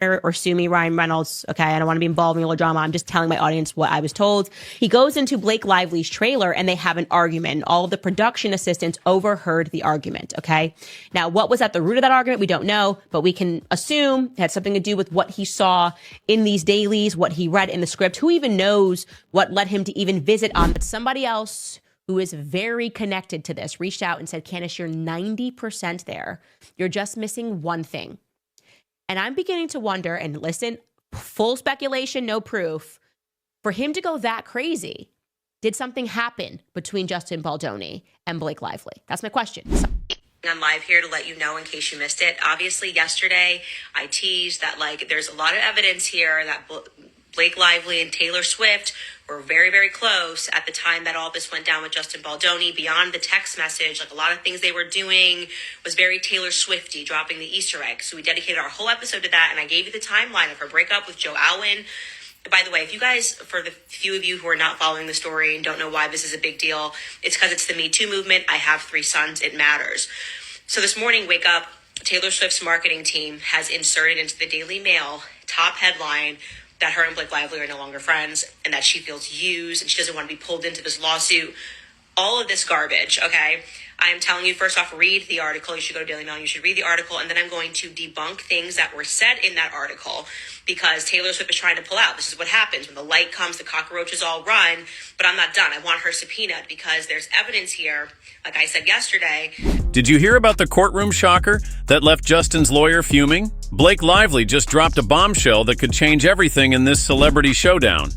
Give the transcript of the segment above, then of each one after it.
or sue me, Ryan Reynolds. Okay, I don't want to be involved in all the drama. I'm just telling my audience what I was told. He goes into Blake Lively's trailer and they have an argument. All of the production assistants overheard the argument. Okay, now what was at the root of that argument? We don't know, but we can assume it had something to do with what he saw in these dailies, what he read in the script. Who even knows what led him to even visit on? But somebody else who is very connected to this reached out and said, Candace, you're 90% there. You're just missing one thing. And I'm beginning to wonder, and listen, full speculation, no proof, for him to go that crazy, did something happen between Justin Baldoni and Blake Lively? That's my question. I'm live here to let you know in case you missed it. Obviously, yesterday I teased that there's a lot of evidence here that Blake Lively and Taylor Swift were very, very close at the time that all this went down with Justin Baldoni. Beyond the text message, a lot of things they were doing was very Taylor Swifty, dropping the Easter egg. So we dedicated our whole episode to that, and I gave you the timeline of her breakup with Joe Owens. By the way, if you guys, for the few of you who are not following the story and don't know why this is a big deal, it's because it's the Me Too movement. I have 3 sons. It matters. So this morning, wake up, Taylor Swift's marketing team has inserted into the Daily Mail top headline that her and Blake Lively are no longer friends and that she feels used and she doesn't want to be pulled into this lawsuit. All of this garbage, okay? I am telling you, first off, read the article. You should go to Daily Mail. You should read the article. And then I'm going to debunk things that were said in that article because Taylor Swift is trying to pull out. This is what happens. When the light comes, the cockroaches all run. But I'm not done. I want her subpoenaed because there's evidence here, like I said yesterday. Did you hear about the courtroom shocker that left Justin's lawyer fuming? Blake Lively just dropped a bombshell that could change everything in this celebrity showdown.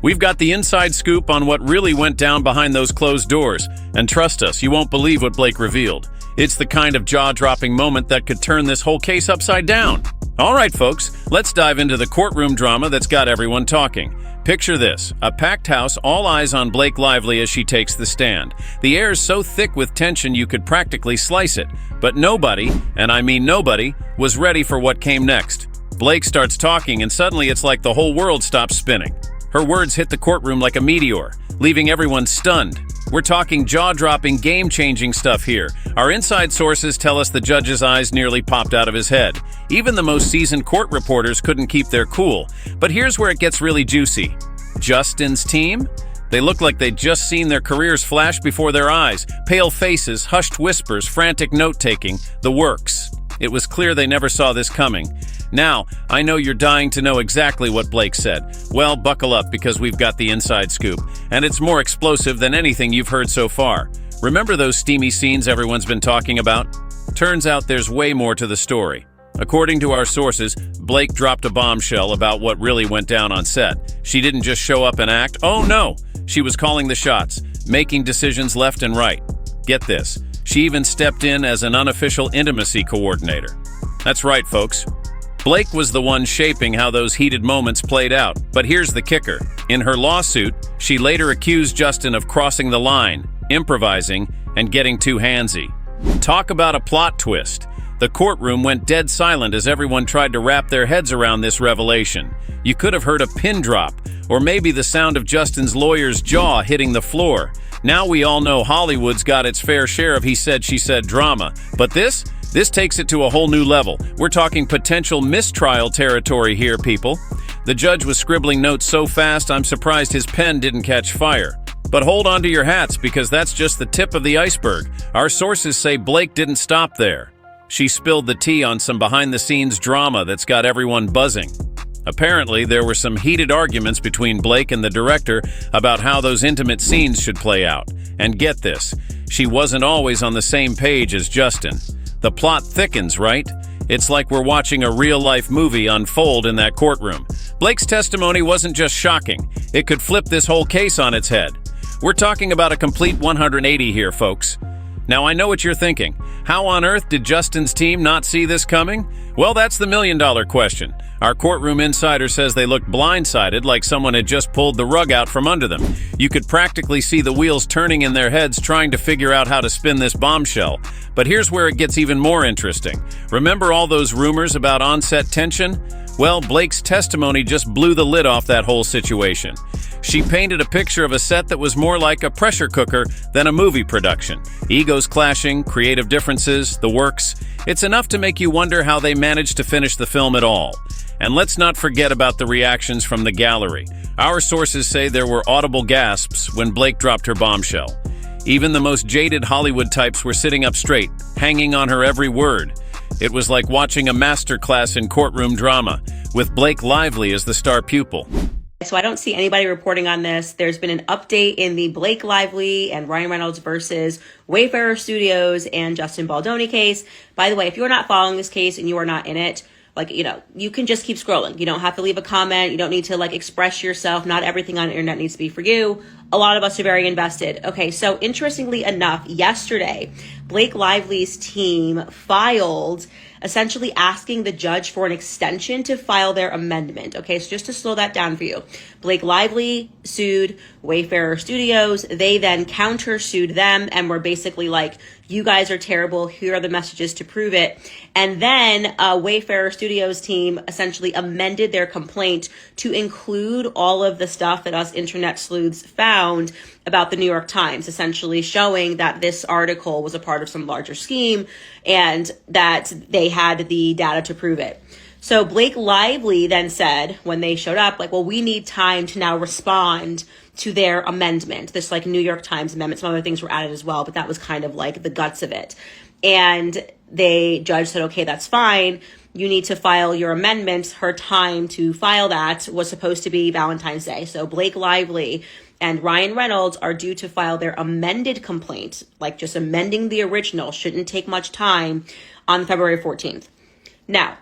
We've got the inside scoop on what really went down behind those closed doors. And trust us, you won't believe what Blake revealed. It's the kind of jaw-dropping moment that could turn this whole case upside down. All right, folks, let's dive into the courtroom drama that's got everyone talking. Picture this, a packed house, all eyes on Blake Lively as she takes the stand. The air is so thick with tension you could practically slice it. But nobody, and I mean nobody, was ready for what came next. Blake starts talking and suddenly it's like the whole world stops spinning. Her words hit the courtroom like a meteor, leaving everyone stunned. We're talking jaw-dropping, game-changing stuff here. Our inside sources tell us the judge's eyes nearly popped out of his head. Even the most seasoned court reporters couldn't keep their cool. But here's where it gets really juicy. Justin's team? They look like they'd just seen their careers flash before their eyes. Pale faces, hushed whispers, frantic note-taking, the works. It was clear they never saw this coming. Now, I know you're dying to know exactly what Blake said. Well, buckle up because we've got the inside scoop, and it's more explosive than anything you've heard so far. Remember those steamy scenes everyone's been talking about? Turns out there's way more to the story. According to our sources, Blake dropped a bombshell about what really went down on set. She didn't just show up and act. Oh no! She was calling the shots, making decisions left and right. Get this, she even stepped in as an unofficial intimacy coordinator. That's right, folks. Blake was the one shaping how those heated moments played out. But here's the kicker. In her lawsuit, she later accused Justin of crossing the line, improvising, and getting too handsy. Talk about a plot twist. The courtroom went dead silent as everyone tried to wrap their heads around this revelation. You could have heard a pin drop, or maybe the sound of Justin's lawyer's jaw hitting the floor. Now we all know Hollywood's got its fair share of he said, she said drama. But this takes it to a whole new level. We're talking potential mistrial territory here, people. The judge was scribbling notes so fast, I'm surprised his pen didn't catch fire. But hold on to your hats, because that's just the tip of the iceberg. Our sources say Blake didn't stop there. She spilled the tea on some behind-the-scenes drama that's got everyone buzzing. Apparently, there were some heated arguments between Blake and the director about how those intimate scenes should play out. And get this, she wasn't always on the same page as Justin. The plot thickens, right? It's like we're watching a real-life movie unfold in that courtroom. Blake's testimony wasn't just shocking. It could flip this whole case on its head. We're talking about a complete 180 here, folks. Now, I know what you're thinking. How on earth did Justin's team not see this coming? Well, that's the million-dollar question. Our courtroom insider says they looked blindsided, like someone had just pulled the rug out from under them. You could practically see the wheels turning in their heads trying to figure out how to spin this bombshell. But here's where it gets even more interesting. Remember all those rumors about on-set tension? Well, Blake's testimony just blew the lid off that whole situation. She painted a picture of a set that was more like a pressure cooker than a movie production. Egos clashing, creative differences, the works. It's enough to make you wonder how they managed to finish the film at all. And let's not forget about the reactions from the gallery. Our sources say there were audible gasps when Blake dropped her bombshell. Even the most jaded Hollywood types were sitting up straight, hanging on her every word. It was like watching a masterclass in courtroom drama, with Blake Lively as the star pupil. So I don't see anybody reporting on this. There's been an update in the Blake Lively and Ryan Reynolds versus Wayfarer Studios and Justin Baldoni case. By the way, if you're not following this case and you are not in it, you can just keep scrolling. You don't have to leave a comment. You don't need to express yourself. Not everything on the internet needs to be for you. A lot of us are very invested. Okay, so interestingly enough, yesterday, Blake Lively's team filed essentially asking the judge for an extension to file their amendment. Okay, so just to slow that down for you. Blake Lively sued Wayfarer Studios. They then counter-sued them and were basically like, you guys are terrible. Here are the messages to prove it. And then Wayfarer Studios team essentially amended their complaint to include all of the stuff that us internet sleuths found about the New York Times, essentially showing that this article was a part of some larger scheme and that they had the data to prove it. So Blake Lively then said when they showed up, well, we need time to now respond to their amendment. This New York Times amendment, some other things were added as well, but that was kind of the guts of it. And the judge said, okay, that's fine. You need to file your amendments. Her time to file that was supposed to be Valentine's Day. So Blake Lively and Ryan Reynolds are due to file their amended complaint, just amending the original, shouldn't take much time, on February 14th. Now,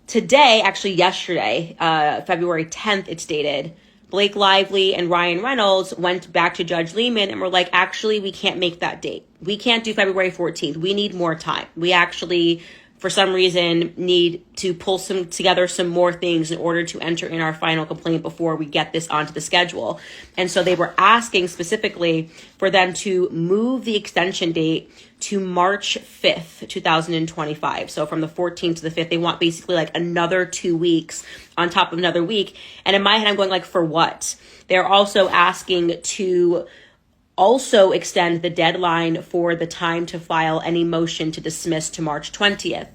today, actually yesterday, February 10th, it's dated, Blake Lively and Ryan Reynolds went back to Judge Lehman and were like, actually, we can't make that date. We can't do February 14th. We need more time. We actually, for some reason, need to pull together some more things in order to enter in our final complaint before we get this onto the schedule. And so they were asking specifically for them to move the extension date to March 5th, 2025. So from the 14th to the 5th, they want basically another 2 weeks on top of another week. And in my head, I'm going for what? They're also asking to also extend the deadline for the time to file any motion to dismiss to March 20th.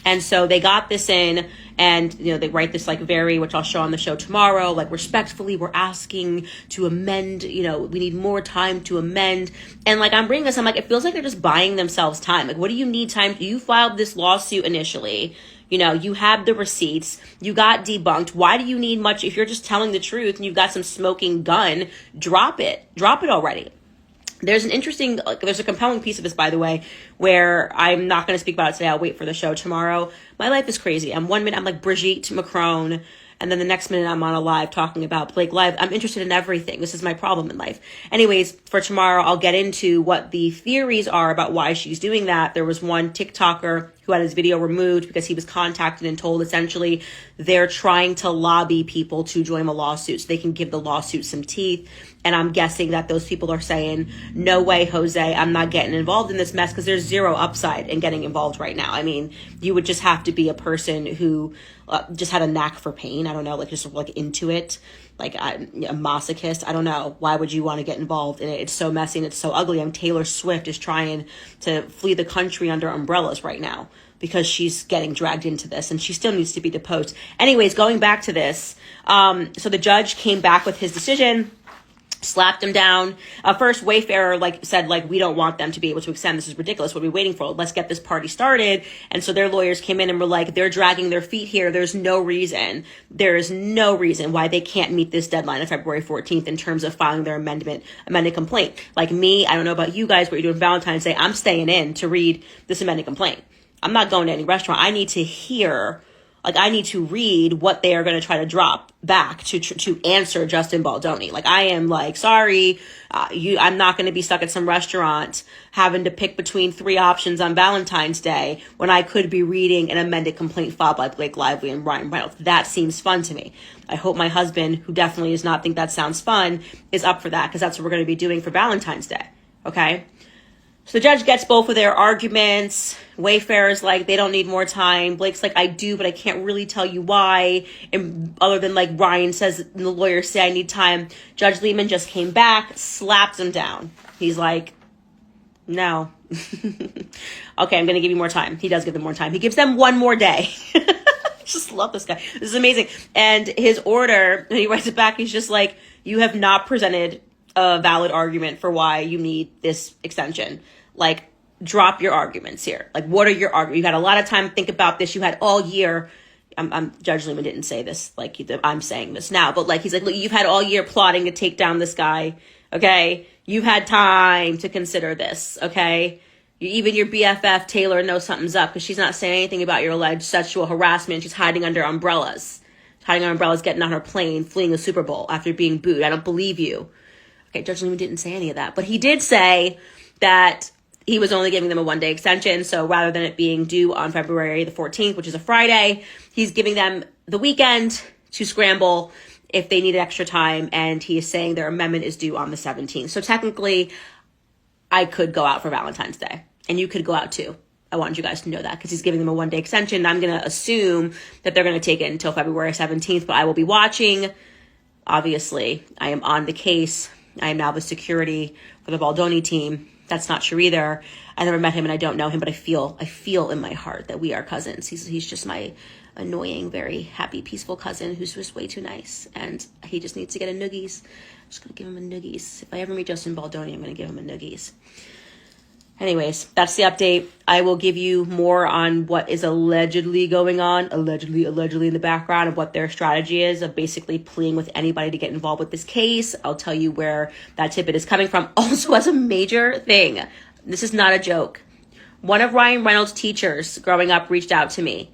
And so they got this in and, they write this which I'll show on the show tomorrow, respectfully, we're asking to amend, we need more time to amend. And I'm bringing this, I'm it feels like they're just buying themselves time. What do you need time? You filed this lawsuit initially. You have the receipts, you got debunked. Why do you need much? If you're just telling the truth and you've got some smoking gun, drop it already. There's there's a compelling piece of this, by the way, where I'm not going to speak about it today. I'll wait for the show tomorrow. My life is crazy. 1 minute, I'm Brigitte Macron. And then the next minute I'm on a live talking about Blake Live. I'm interested in everything. This is my problem in life. Anyways, for tomorrow, I'll get into what the theories are about why she's doing that. There was one TikToker who had his video removed because he was contacted and told essentially they're trying to lobby people to join a lawsuit so they can give the lawsuit some teeth. And I'm guessing that those people are saying, no way, Jose, I'm not getting involved in this mess because there's zero upside in getting involved right now. I mean, you would just have to be a person who just had a knack for pain. I don't know, into it, a masochist. I don't know. Why would you want to get involved in it? It's so messy and it's so ugly. Taylor Swift is trying to flee the country under umbrellas right now because she's getting dragged into this and she still needs to be deposed. Anyways, going back to this. So the judge came back with his decision, slapped him down. First, Wayfarer said we don't want them to be able to extend. This is ridiculous. What are we waiting for? Let's get this party started. And so their lawyers came in and were they're dragging their feet here. There's no reason. There is no reason why they can't meet this deadline of February 14th in terms of filing their amended complaint. Me, I don't know about you guys, what you're doing Valentine's Day. I'm staying in to read this amended complaint. I'm not going to any restaurant. I need to hear. I need to read what they are going to try to drop back to answer Justin Baldoni. I am sorry, I'm not going to be stuck at some restaurant having to pick between 3 options on Valentine's Day when I could be reading an amended complaint filed by Blake Lively and Ryan Reynolds. That seems fun to me. I hope my husband, who definitely does not think that sounds fun, is up for that because that's what we're going to be doing for Valentine's Day. Okay? So the judge gets both of their arguments. Wayfarer's they don't need more time. Blake's I do, but I can't really tell you why. And other than Ryan says, and the lawyers say I need time. Judge Lehman just came back, slapped him down. He's no. Okay, I'm going to give you more time. He does give them more time. He gives them 1 more day. just love this guy. This is amazing. And his order, and he writes it back, he's just like, you have not presented a valid argument for why you need this extension. Like, drop your arguments here. Like, what are your arguments? You had a lot of time to think about this. You had all year. Judge Lehman didn't say this like I'm saying this now, but like, he's like, look, you've had all year plotting to take down this guy. Okay. You've had time to consider this. Okay. Even your BFF Taylor knows something's up because she's not saying anything about your alleged sexual harassment. She's hiding under umbrellas. Hiding under umbrellas, getting on her plane, fleeing the Super Bowl after being booed. I don't believe you. Okay, Judge Lehman didn't say any of that. But he did say that he was only giving them a one-day extension. So rather than it being due on February the 14th, which is a Friday, he's giving them the weekend to scramble if they need extra time. And he is saying their amendment is due on the 17th. So technically, I could go out for Valentine's Day. And you could go out too. I wanted you guys to know that because he's giving them a one-day extension. I'm going to assume that they're going to take it until February 17th, but I will be watching. Obviously, I am on the case. I am now the security for the Baldoni team. That's not true either. I never met him and I don't know him, but I feel in my heart that we are cousins. He's just my annoying, very happy, peaceful cousin who's just way too nice. And he just needs to get a noogies. I'm just going to give him a noogies. If I ever meet Justin Baldoni, I'm going to give him a noogies. Anyways, that's the update. I will give you more on what is allegedly going on, allegedly in the background of what their strategy is of basically pleading with anybody to get involved with this case. I'll tell you where that tidbit is coming from. Also, as a major thing, this is not a joke. One of Ryan Reynolds' teachers growing up reached out to me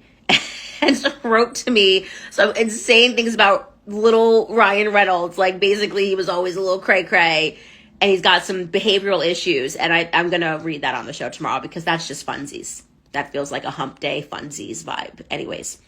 and wrote to me some insane things about little Ryan Reynolds. Like, basically, he was always a little cray-cray. And he's got some behavioral issues. And I'm going to read that on the show tomorrow because that's just funsies. That feels like a hump day funsies vibe. Anyways,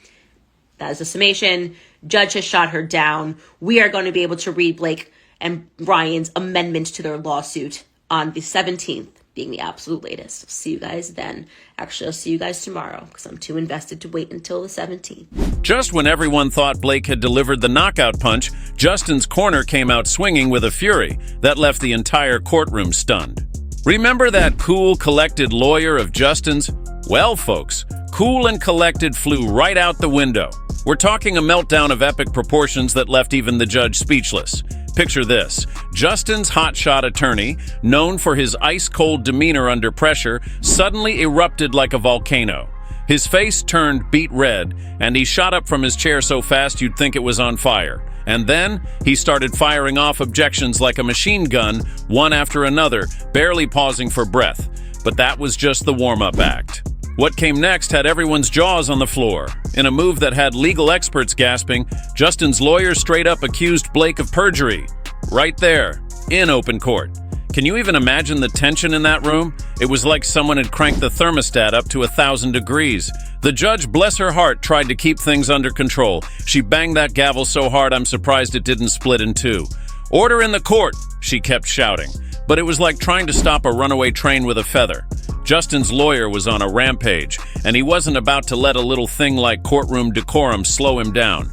that is a summation. Judge has shot her down. We are going to be able to read Blake and Ryan's amendment to their lawsuit on the 17th, being the absolute latest. See you guys then. Actually, I'll see you guys tomorrow because I'm too invested to wait until the 17th. Just when everyone thought Blake had delivered the knockout punch, Justin's corner came out swinging with a fury that left the entire courtroom stunned. Remember that cool, collected lawyer of Justin's? Well, folks, cool and collected flew right out the window. We're talking a meltdown of epic proportions that left even the judge speechless. Picture this. Justin's hotshot attorney, known for his ice-cold demeanor under pressure, suddenly erupted like a volcano. His face turned beet red, and he shot up from his chair so fast you'd think it was on fire. And then he started firing off objections like a machine gun, one after another, barely pausing for breath. But that was just the warm-up act. What came next had everyone's jaws on the floor. In a move that had legal experts gasping, Justin's lawyer straight up accused Blake of perjury. Right there, in open court. Can you even imagine the tension in that room? It was like someone had cranked the thermostat up to 1,000 degrees. The judge, bless her heart, tried to keep things under control. She banged that gavel so hard I'm surprised it didn't split in two. "Order in the court," she kept shouting. But it was like trying to stop a runaway train with a feather. Justin's lawyer was on a rampage, and he wasn't about to let a little thing like courtroom decorum slow him down.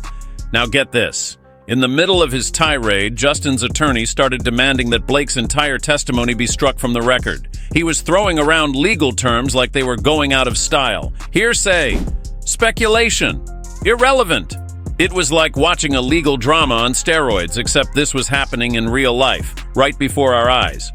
Now get this. In the middle of his tirade, Justin's attorney started demanding that Blake's entire testimony be struck from the record. He was throwing around legal terms like they were going out of style. Hearsay, speculation, irrelevant. It was like watching a legal drama on steroids, except this was happening in real life, right before our eyes.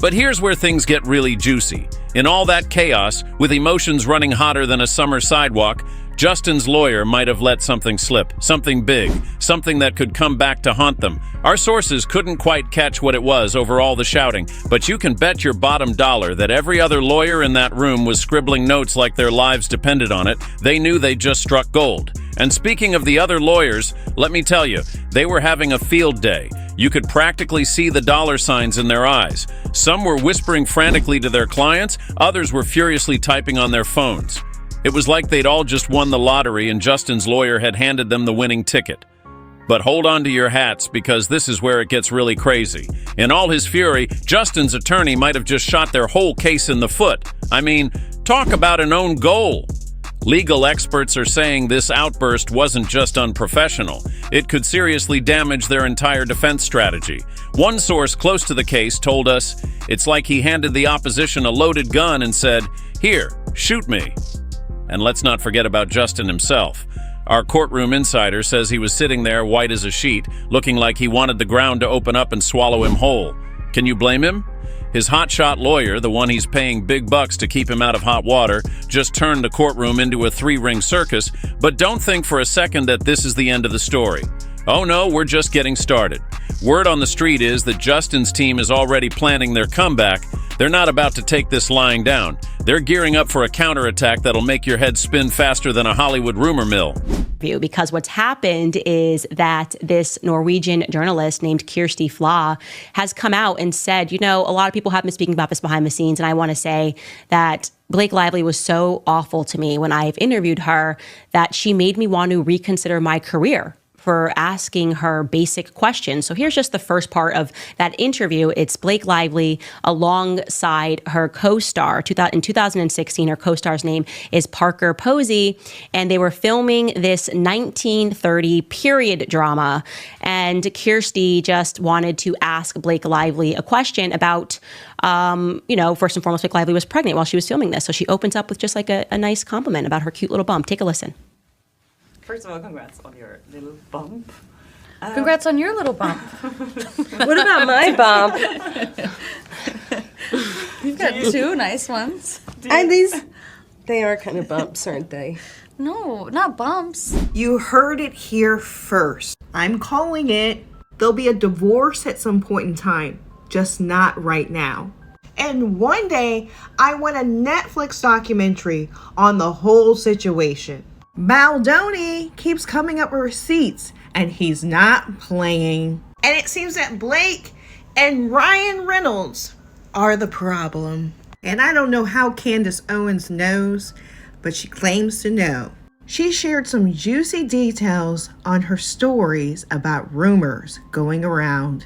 But here's where things get really juicy. In all that chaos, with emotions running hotter than a summer sidewalk, Justin's lawyer might have let something slip, something big, something that could come back to haunt them. Our sources couldn't quite catch what it was over all the shouting, but you can bet your bottom dollar that every other lawyer in that room was scribbling notes like their lives depended on it. They knew they just struck gold. And speaking of the other lawyers, let me tell you, they were having a field day. You could practically see the dollar signs in their eyes. Some were whispering frantically to their clients, others were furiously typing on their phones. It was like they'd all just won the lottery and Justin's lawyer had handed them the winning ticket. But hold on to your hats because this is where it gets really crazy. In all his fury, Justin's attorney might have just shot their whole case in the foot. I mean, talk about an own goal. Legal experts are saying this outburst wasn't just unprofessional. It could seriously damage their entire defense strategy. One source close to the case told us, it's like he handed the opposition a loaded gun and said, "Here, shoot me." And let's not forget about Justin himself. Our courtroom insider says he was sitting there white as a sheet, looking like he wanted the ground to open up and swallow him whole. Can you blame him? His hotshot lawyer, the one he's paying big bucks to keep him out of hot water, just turned the courtroom into a three-ring circus, but don't think for a second that this is the end of the story. Oh no, we're just getting started. Word on the street is that Justin's team is already planning their comeback. They're not about to take this lying down. They're gearing up for a counterattack that'll make your head spin faster than a Hollywood rumor mill. Because what's happened is that this Norwegian journalist named Kirsty Flaw has come out and said, a lot of people have been speaking about this behind the scenes, and I want to say that Blake Lively was so awful to me when I've interviewed her that she made me want to reconsider my career for asking her basic questions. So here's just the first part of that interview. It's Blake Lively alongside her co-star. In 2016, her co-star's name is Parker Posey, and they were filming this 1930 period drama. And Kirsty just wanted to ask Blake Lively a question about, first and foremost, Blake Lively was pregnant while she was filming this. So she opens up with just like a nice compliment about her cute little bump. Take a listen. First of all, congrats on your little bump. Congrats on your little bump. What about my bump? You've got two nice ones. And they are kind of bumps, aren't they? No, not bumps. You heard it here first. I'm calling it. There'll be a divorce at some point in time, just not right now. And one day, I want a Netflix documentary on the whole situation. Baldoni keeps coming up with receipts, and he's not playing. And it seems that Blake and Ryan Reynolds are the problem. And I don't know how Candace Owens knows, but she claims to know. She shared some juicy details on her stories about rumors going around,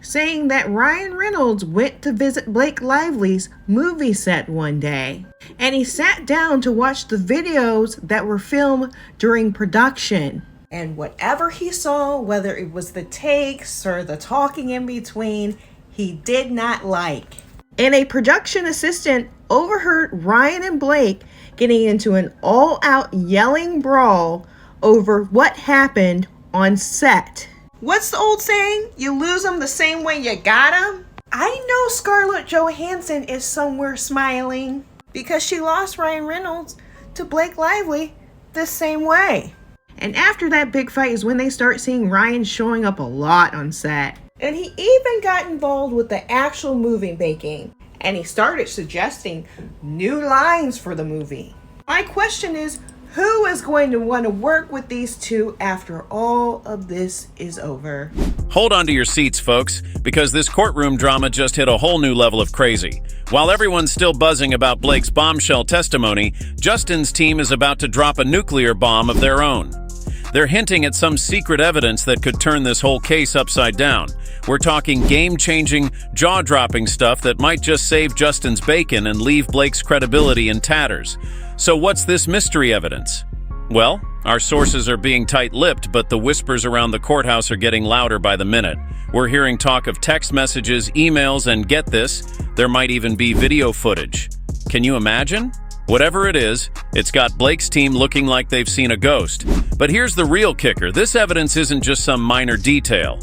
saying that Ryan Reynolds went to visit Blake Lively's movie set one day, and he sat down to watch the videos that were filmed during production. And whatever he saw, whether it was the takes or the talking in between, he did not like. And a production assistant overheard Ryan and Blake getting into an all-out yelling brawl over what happened on set. What's the old saying? You lose them the same way you got them? I know Scarlett Johansson is somewhere smiling because she lost Ryan Reynolds to Blake Lively the same way. And after that big fight is when they start seeing Ryan showing up a lot on set. And he even got involved with the actual movie making. And he started suggesting new lines for the movie. My question is, who is going to want to work with these two after all of this is over? Hold on to your seats, folks, because this courtroom drama just hit a whole new level of crazy. While everyone's still buzzing about Blake's bombshell testimony, Justin's team is about to drop a nuclear bomb of their own. They're hinting at some secret evidence that could turn this whole case upside down. We're talking game-changing, jaw-dropping stuff that might just save Justin's bacon and leave Blake's credibility in tatters. So what's this mystery evidence? Well, our sources are being tight-lipped, but the whispers around the courthouse are getting louder by the minute. We're hearing talk of text messages, emails, and get this, there might even be video footage. Can you imagine? Whatever it is, it's got Blake's team looking like they've seen a ghost. But here's the real kicker. This evidence isn't just some minor detail.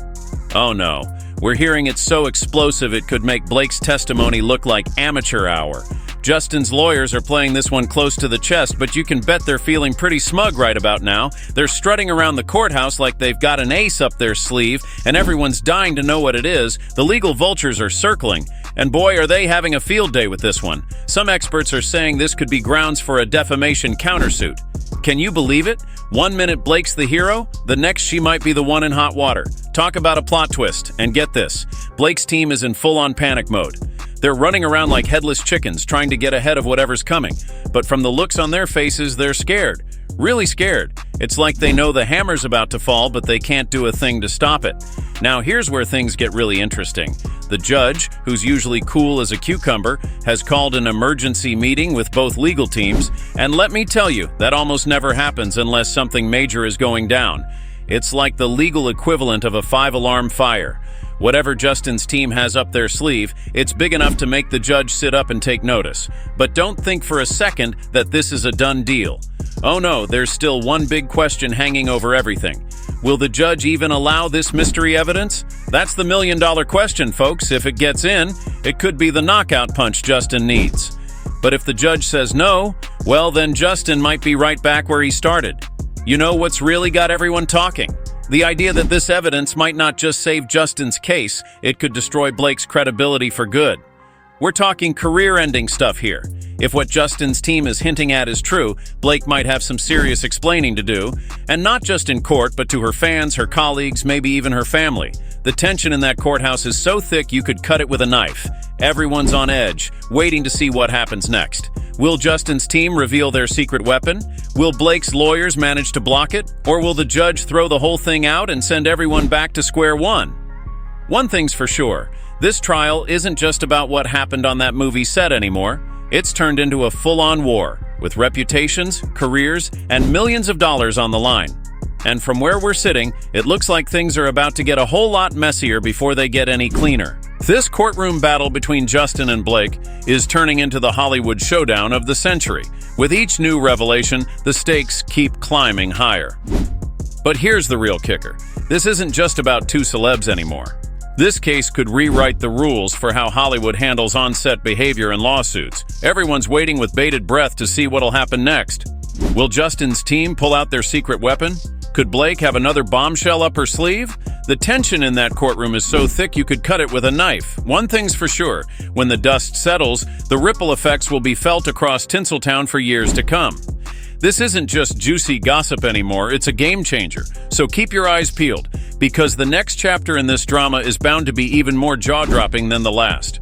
Oh no, we're hearing it's so explosive it could make Blake's testimony look like amateur hour. Justin's lawyers are playing this one close to the chest, but you can bet they're feeling pretty smug right about now. They're strutting around the courthouse like they've got an ace up their sleeve, and everyone's dying to know what it is. The legal vultures are circling, and boy, are they having a field day with this one. Some experts are saying this could be grounds for a defamation countersuit. Can you believe it? 1 minute Blake's the hero, the next she might be the one in hot water. Talk about a plot twist, and get this, Blake's team is in full-on panic mode. They're running around like headless chickens, trying to get ahead of whatever's coming. But from the looks on their faces, they're scared. Really scared. It's like they know the hammer's about to fall, but they can't do a thing to stop it. Now, here's where things get really interesting. The judge, who's usually cool as a cucumber, has called an emergency meeting with both legal teams, and let me tell you, that almost never happens unless something major is going down. It's like the legal equivalent of a 5-alarm fire. Whatever Justin's team has up their sleeve, it's big enough to make the judge sit up and take notice. But don't think for a second that this is a done deal. Oh no, there's still one big question hanging over everything. Will the judge even allow this mystery evidence? That's the million-dollar question, folks. If it gets in, it could be the knockout punch Justin needs. But if the judge says no, well, then Justin might be right back where he started. You know what's really got everyone talking? The idea that this evidence might not just save Justin's case, it could destroy Blake's credibility for good. We're talking career-ending stuff here. If what Justin's team is hinting at is true, Blake might have some serious explaining to do, and not just in court, but to her fans, her colleagues, maybe even her family. The tension in that courthouse is so thick you could cut it with a knife. Everyone's on edge, waiting to see what happens next. Will Justin's team reveal their secret weapon? Will Blake's lawyers manage to block it? Or will the judge throw the whole thing out and send everyone back to square one? One thing's for sure, this trial isn't just about what happened on that movie set anymore. It's turned into a full-on war, with reputations, careers, and millions of dollars on the line. And from where we're sitting, it looks like things are about to get a whole lot messier before they get any cleaner. This courtroom battle between Justin and Blake is turning into the Hollywood showdown of the century. With each new revelation, the stakes keep climbing higher. But here's the real kicker. This isn't just about two celebs anymore. This case could rewrite the rules for how Hollywood handles on-set behavior and lawsuits. Everyone's waiting with bated breath to see what'll happen next. Will Justin's team pull out their secret weapon? Could Blake have another bombshell up her sleeve? The tension in that courtroom is so thick you could cut it with a knife. One thing's for sure, when the dust settles, the ripple effects will be felt across Tinseltown for years to come. This isn't just juicy gossip anymore, it's a game changer. So keep your eyes peeled, because the next chapter in this drama is bound to be even more jaw-dropping than the last.